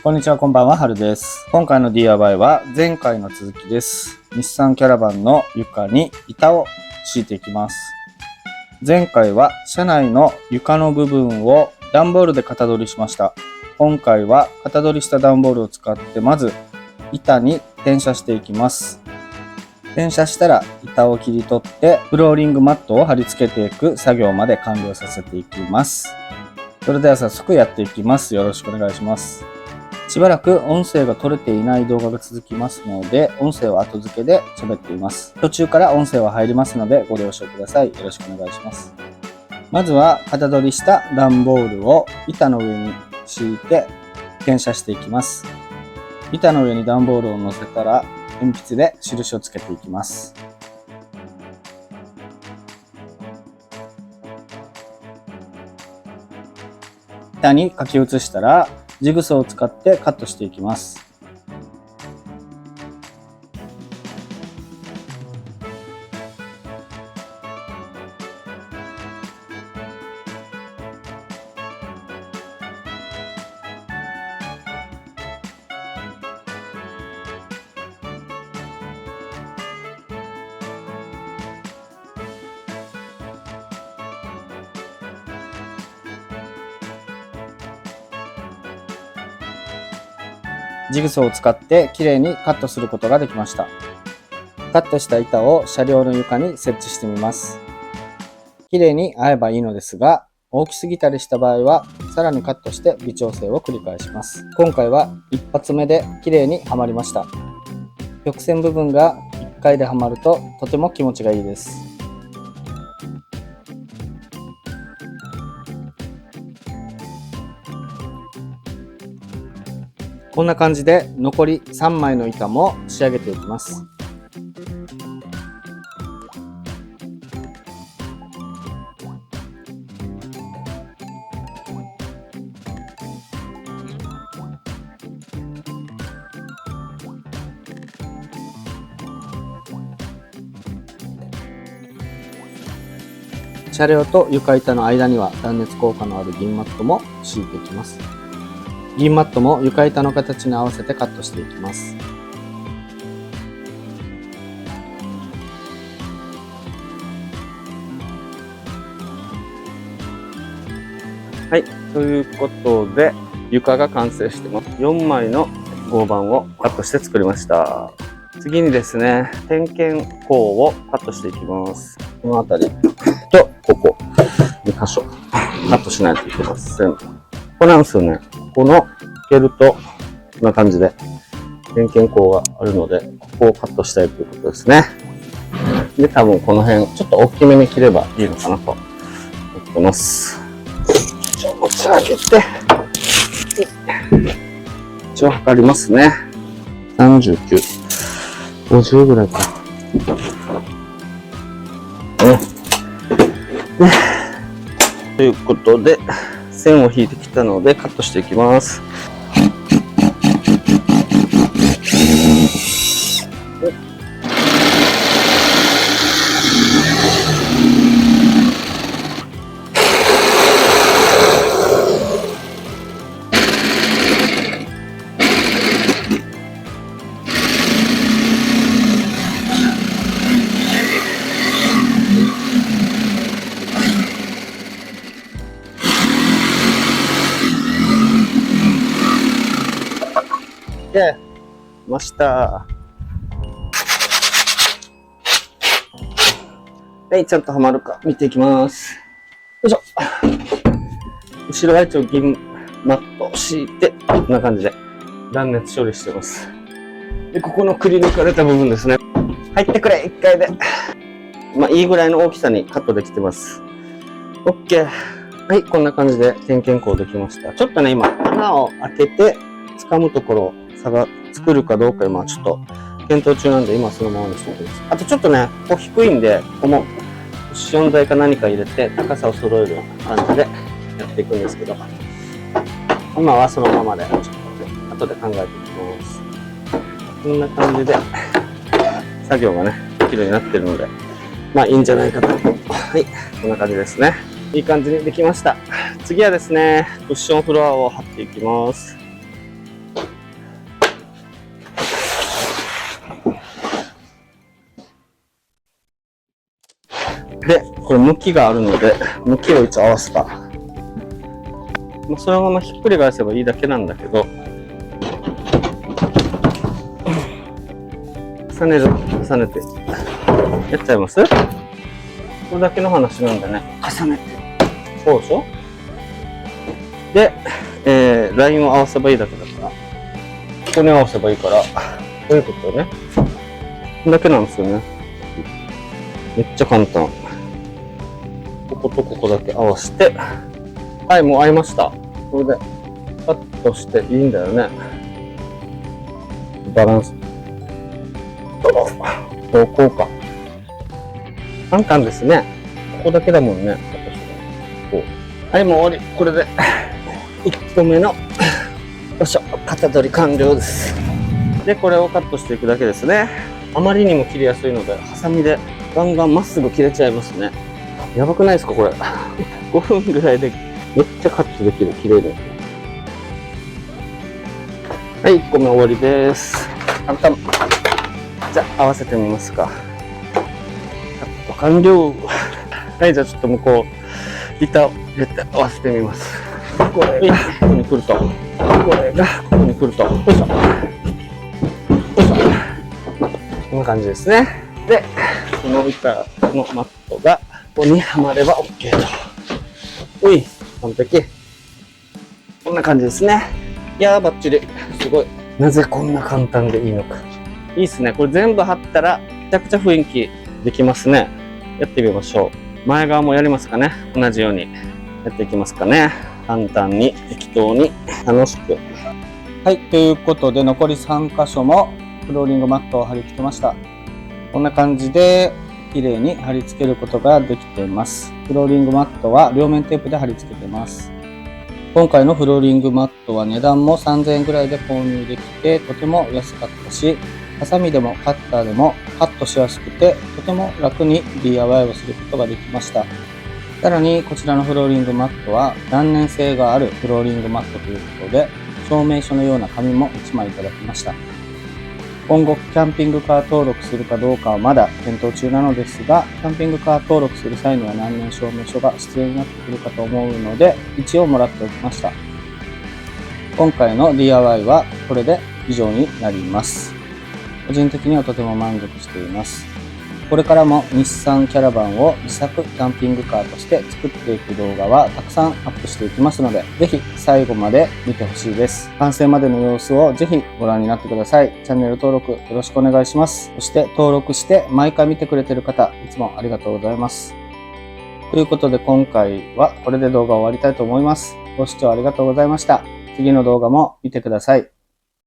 こんにちは、こんばんは、はるです。今回の DIY は前回の続きです。日産キャラバンの床に板を敷いていきます。前回は車内の床の部分を段ボールで型取りしました。今回は型取りした段ボールを使ってまず板に転写していきます。転写したら板を切り取ってフローリングマットを貼り付けていく作業まで完了させていきます。それでは早速やっていきます。よろしくお願いします。しばらく音声が取れていない動画が続きますので、音声を後付けで喋っています。途中から音声は入りますのでご了承ください。よろしくお願いします。まずは型取りした段ボールを板の上に敷いて転写していきます。板の上に段ボールを乗せたら鉛筆で印をつけていきます。板に書き写したらジグソーを使ってカットしていきます。ジグソーを使ってきれいにカットすることができました。カットした板を車両の床に設置してみます。きれいに合えばいいのですが、大きすぎたりした場合はさらにカットして微調整を繰り返します。今回は一発目できれいにはまりました。曲線部分が1回ではまるととても気持ちがいいです。こんな感じで残り3枚の板も仕上げていきます。車両と床板の間には断熱効果のある銀マットも敷いていきます。銀マットも床板の形に合わせてカットしていきます。はい、ということで床が完成してます。4枚の合板をカットして作りました。次にですね、点検口をカットしていきます。この辺りとここ2箇所カットしないといけません。ここなんですよね。この開けるとこんな感じで点検口があるので、ここをカットしたいということですね。で、多分この辺ちょっと大きめに切ればいいのかなと思ってます。持ち上げて一応測りますね。39、50ぐらいか。ということで線を引いてきたのでカットしていきます。で、ました。はい、ちゃんとはまるか見ていきます。よいしょ。後ろは一応銀マットを敷いて、こんな感じで断熱処理してます。で、ここのくり抜かれた部分ですね。入ってくれ、1回で。まあ、いいぐらいの大きさにカットできてます。OK。はい、こんな感じで点検口できました。ちょっとね、今、穴を開けて掴むところを作るかどうか今ちょっと検討中なんで、今そのままにしておきます。あとちょっとね、ここ低いんで、ここもクッション材か何か入れて高さを揃えるような感じでやっていくんですけど、今はそのままでちょっと後で考えていきます。こんな感じで作業がねできるようになってるので、まあいいんじゃないかと。はい、こんな感じですね。いい感じにできました。次はですね、クッションフロアを貼っていきます。で、これ向きがあるので、向きを一応合わせた。そのままひっくり返せばいいだけなんだけど、重ねて、やっちゃいます？これだけの話なんでね、重ねて。こうでしょ？で、ラインを合わせばいいだけだから、ここに合わせばいいから、こういうことね。これだけなんですよね。めっちゃ簡単。こことここだけ合わせて、はい、もう合いました。これで、カットしていいんだよね。バランス。こうか。簡単ですね。ここだけだもんね。こう。はい、もう終わり。これで、1個目の、よいしょ、型取り完了です。で、これをカットしていくだけですね。あまりにも切りやすいので、ハサミでガンガンまっすぐ切れちゃいますね。やばくないですか、これ。5分ぐらいでめっちゃカットできる、綺麗で。はい、1個目終わりです。簡単。じゃあ、合わせてみますか。カット完了。はい、じゃあちょっと向こう、板を入れて合わせてみます。これがここに来ると。これがここに来ると。よいしょ。よいしょ。こんな感じですね。で、この板のマットがここにはまれば OK と。おい、完璧。こんな感じですね。いやー、バッチリ。すごい。なぜこんな簡単でいいのか。いいっすね。これ全部貼ったら、めちゃくちゃ雰囲気できますね。やってみましょう。前側もやりますかね。同じようにやっていきますかね。簡単に、適当に、楽しく。はい、ということで、残り3箇所もフローリングマットを貼り付けました。こんな感じで、綺麗に貼り付けることができています。フローリングマットは両面テープで貼り付けています。今回のフローリングマットは値段も3000円ぐらいで購入できて、とても安かったし、ハサミでもカッターでもカットしやすくて、とても楽に DIY をすることができました。さらに、こちらのフローリングマットは断粘性があるフローリングマットということで、証明書のような紙も1枚いただきました。今後、キャンピングカー登録するかどうかはまだ検討中なのですが、キャンピングカー登録する際には何年証明書が必要になってくるかと思うので、一応もらっておきました。今回の DIY はこれで以上になります。個人的にはとても満足しています。これからも日産キャラバンを自作キャンピングカーとして作っていく動画はたくさんアップしていきますので、ぜひ最後まで見てほしいです。完成までの様子をぜひご覧になってください。チャンネル登録よろしくお願いします。そして登録して毎回見てくれている方、いつもありがとうございます。ということで今回はこれで動画を終わりたいと思います。ご視聴ありがとうございました。次の動画も見てください。